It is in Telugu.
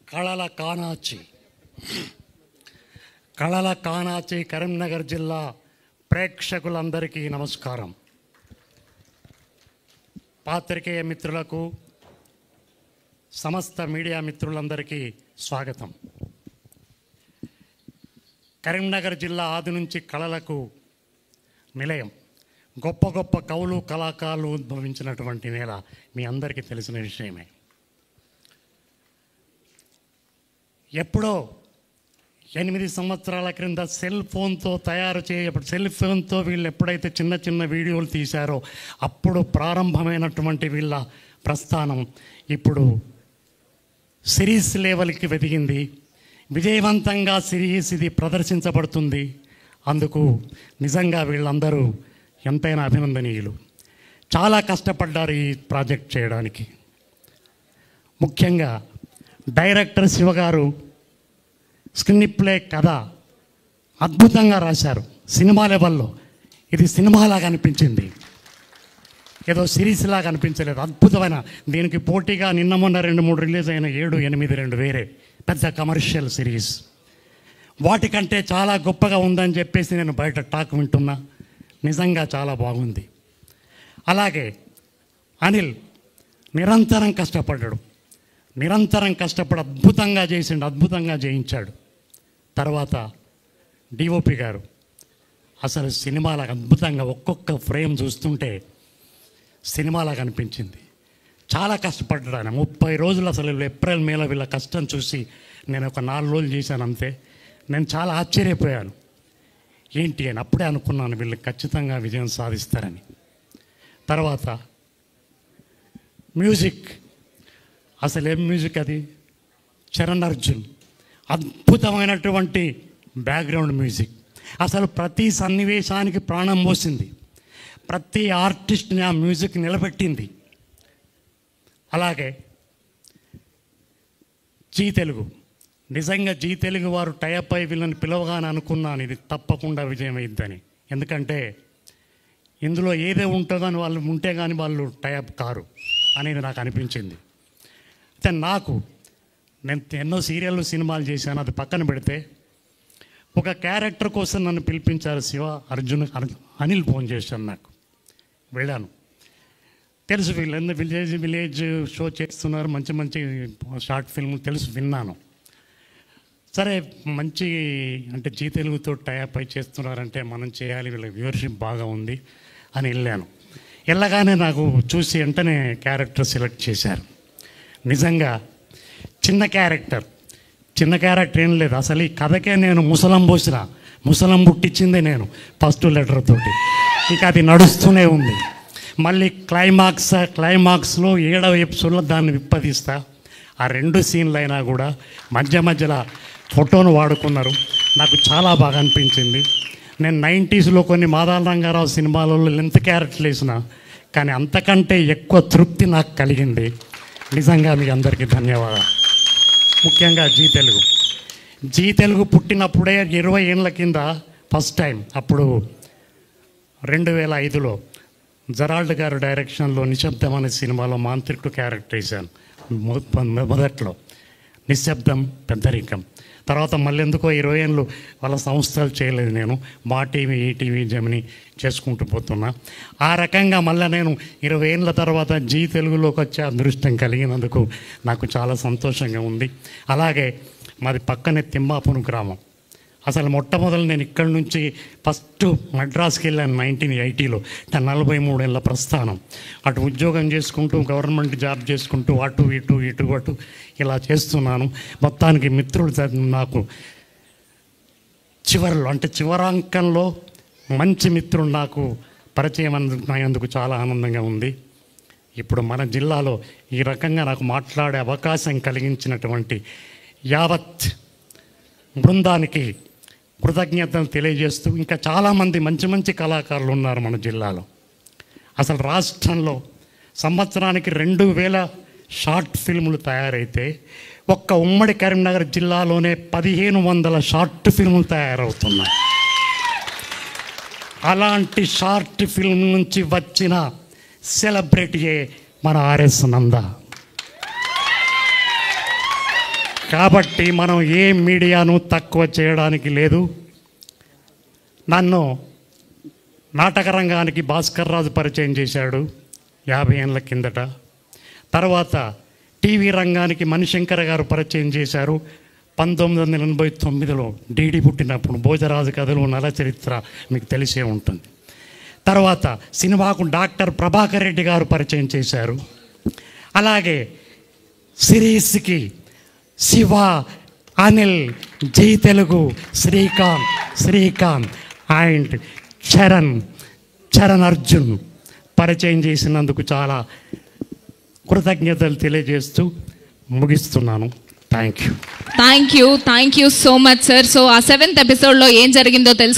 కళల కానాచి కరీంనగర్ జిల్లా ప్రేక్షకులందరికీ నమస్కారం. పాత్రికేయ మిత్రులకు, సమస్త మీడియా మిత్రులందరికీ స్వాగతం. కరీంనగర్ జిల్లా ఆది నుంచి కళలకు నిలయం. గొప్ప గొప్ప కవులు, కళాకారులు ఉద్భవించినటువంటి నేల మీ అందరికీ తెలిసిన విషయమే. ఎప్పుడో 8 సంవత్సరాల క్రింద సెల్ ఫోన్తో సెల్ ఫోన్తో వీళ్ళు ఎప్పుడైతే చిన్న చిన్న వీడియోలు తీశారో అప్పుడు ప్రారంభమైనటువంటి వీళ్ళ ప్రస్థానం ఇప్పుడు సిరీస్ లెవెల్కి వెదిగింది. విజయవంతంగా సిరీస్ ఇది ప్రదర్శించబడుతుంది. అందుకు నిజంగా వీళ్ళందరూ ఎంతైనా అభినందనీయులు. చాలా కష్టపడ్డారు ఈ ప్రాజెక్ట్ చేయడానికి. ముఖ్యంగా డైరెక్టర్ శివగారు స్క్రీన్ ప్లే కథ అద్భుతంగా రాశారు. సినిమా లెవెల్లో ఇది సినిమాలాగా అనిపించింది, ఏదో సిరీస్ లాగా అనిపించలేదు. అద్భుతమైన, దీనికి పోటీగా నిన్న మొన్న 2-3 రిలీజ్ అయిన 7, 8 2 వేరే పెద్ద కమర్షియల్ సిరీస్. వాటికంటే చాలా గొప్పగా ఉందని చెప్పేసి నేను బయట టాక్ వింటున్నా. నిజంగా చాలా బాగుంది. అలాగే అనిల్ నిరంతరం కష్టపడ్డాడు, అద్భుతంగా చేసిండు, అద్భుతంగా చేయించాడు. తర్వాత డిఓపి గారు అసలు సినిమాలాగా అద్భుతంగా ఒక్కొక్క ఫ్రేమ్ చూస్తుంటే సినిమాలాగా అనిపించింది. చాలా కష్టపడ్డాడు ఆయన. 30 రోజులు అసలు ఏప్రిల్ మేలో వీళ్ళ కష్టం చూసి నేను ఒక 4 రోజులు చేశాను అంతే. నేను చాలా ఆశ్చర్యపోయాను. ఏంటి అని అప్పుడే అనుకున్నాను వీళ్ళు ఖచ్చితంగా విజయం సాధిస్తారని. తర్వాత మ్యూజిక్, అసలు ఏం మ్యూజిక్ అది! చరణ్ అర్జున్ అద్భుతమైనటువంటి బ్యాక్గ్రౌండ్ మ్యూజిక్. అసలు ప్రతి సన్నివేశానికి ప్రాణం పోసింది, ప్రతి ఆర్టిస్ట్ని ఆ మ్యూజిక్ నిలబెట్టింది. అలాగే జీ తెలుగు, నిజంగా జీ తెలుగు వారు టైఅప్ అయి వీళ్ళని పిలవగానే అనుకున్నాను ఇది తప్పకుండా విజయం అయ్యిద్దని. ఎందుకంటే ఇందులో ఏదే ఉంటుందో అని వాళ్ళు ఉంటే కానీ వాళ్ళు టైఅప్ కారు అనేది నాకు అనిపించింది. అయితే నేను ఎన్నో సీరియళ్ళు, సినిమాలు చేశాను. అది పక్కన పెడితే ఒక క్యారెక్టర్ కోసం నన్ను పిలిపించారు అనిల్ ఫోన్ చేశాను. నాకు వెళ్ళాను. తెలుసు వీళ్ళు విలేజ్ షో చేస్తున్నారు, మంచి మంచి షార్ట్ ఫిల్మ్ తెలుసు, విన్నాను. సరే మంచి అంటే జీ తెలుగుతో టైఅప్ అయి చేస్తున్నారంటే మనం చేయాలి, వీళ్ళ వ్యూవర్షిప్ బాగా ఉంది అని వెళ్ళాను. వెళ్ళగానే నాకు చూసి వెంటనే క్యారెక్టర్ సెలెక్ట్ చేశారు. నిజంగా చిన్న క్యారెక్టర్ ఏం లేదు. అసలు ఈ కథకే నేను ముసలం పుట్టించిందే నేను ఫస్ట్ లెటర్ తోటి. ఇక అది నడుస్తూనే ఉంది. మళ్ళీ క్లైమాక్స్లో 7వ ఎపిసోడ్లో దాన్ని విప్పదీస్తా. ఆ 2 సీన్లు అయినా కూడా మధ్యలో ఫోటోను వాడుకున్నారు. నాకు చాలా బాగా అనిపించింది. నేను 90sలో కొన్ని మాదాల రంగారావు సినిమాలలో లెంత్ క్యారెక్టర్లు వేసిన, కానీ అంతకంటే ఎక్కువ తృప్తి నాకు కలిగింది. నిజంగా మీ అందరికీ ధన్యవాదాలు. ముఖ్యంగా జీ తెలుగు పుట్టినప్పుడే 20 ఏళ్ళ కింద ఫస్ట్ టైం, అప్పుడు 2005లో జరాల్డ్ గారు డైరెక్షన్లో నిశ్శబ్దం అనే సినిమాలో మాంత్రికుడు క్యారెక్టర్ వేశాను. మొదట్లో నిశ్శబ్దం, పెద్దరికం. తర్వాత మళ్ళీ ఎందుకో 20 ఏళ్ళు వాళ్ళ సంస్థలు చేయలేదు. నేను మా టీవీ, ఈటీవీ, జమిని చేసుకుంటూ పోతున్నా. ఆ రకంగా మళ్ళీ నేను 20 ఏళ్ళ తర్వాత జీ తెలుగులోకి వచ్చే అదృష్టం కలిగినందుకు నాకు చాలా సంతోషంగా ఉంది. అలాగే మాది పక్కనే తిమ్మాపురం గ్రామం. అసలు మొట్టమొదలు నేను ఇక్కడి నుంచి ఫస్ట్ మద్రాసుకి వెళ్ళాను 1980లో. 43 ఏళ్ళ ప్రస్థానం. అటు ఉద్యోగం చేసుకుంటూ, గవర్నమెంట్ జాబ్ చేసుకుంటూ, అటు ఇటు ఇలా చేస్తున్నాను. మొత్తానికి మిత్రుడు నాకు చివరాంకంలో మంచి మిత్రుడు నాకు పరిచయం అయినందుకు చాలా ఆనందంగా ఉంది. ఇప్పుడు మన జిల్లాలో ఈ రకంగా నాకు మాట్లాడే అవకాశం కలిగించినటువంటి యావత్ బృందానికి కృతజ్ఞతలు తెలియజేస్తూ, ఇంకా చాలామంది మంచి కళాకారులు ఉన్నారు మన జిల్లాలో. అసలు రాష్ట్రంలో సంవత్సరానికి 2000 షార్ట్ ఫిల్ములు తయారైతే ఒక్క ఉమ్మడి కరీంనగర్ జిల్లాలోనే 1500 షార్ట్ ఫిల్ములు తయారవుతున్నాయి. అలాంటి షార్ట్ ఫిల్మ్ నుంచి వచ్చిన సెలబ్రిటీయే మన ఆర్ఎస్ నంద. కాబట్టి మనం ఏ మీడియాను తక్కువ చేయడానికి లేదు. నన్ను నాటక రంగానికి భాస్కర్ రాజు పరిచయం చేశాడు 50 ఏళ్ళ కిందట. తర్వాత టీవీ రంగానికి మణిశంకర్ గారు పరిచయం చేశారు 1989లో డీడీ పుట్టినప్పుడు. భోజరాజు కథలు, నల చరిత్ర మీకు తెలిసే ఉంటుంది. తర్వాత సినిమాకు డాక్టర్ ప్రభాకర్ రెడ్డి గారు పరిచయం చేశారు. అలాగే సిరీస్కి శివ, అనిల్, జై తెలుగు, శ్రీకాంత్ అండ్ చరణ్ అర్జున్ పరిచయం చేసినందుకు చాలా కృతజ్ఞతలు తెలియజేస్తూ ముగిస్తున్నాను. Thank you so much sir. So ఆ 7th ఎపిసోడ్లో ఏం జరిగిందో తెలుసు.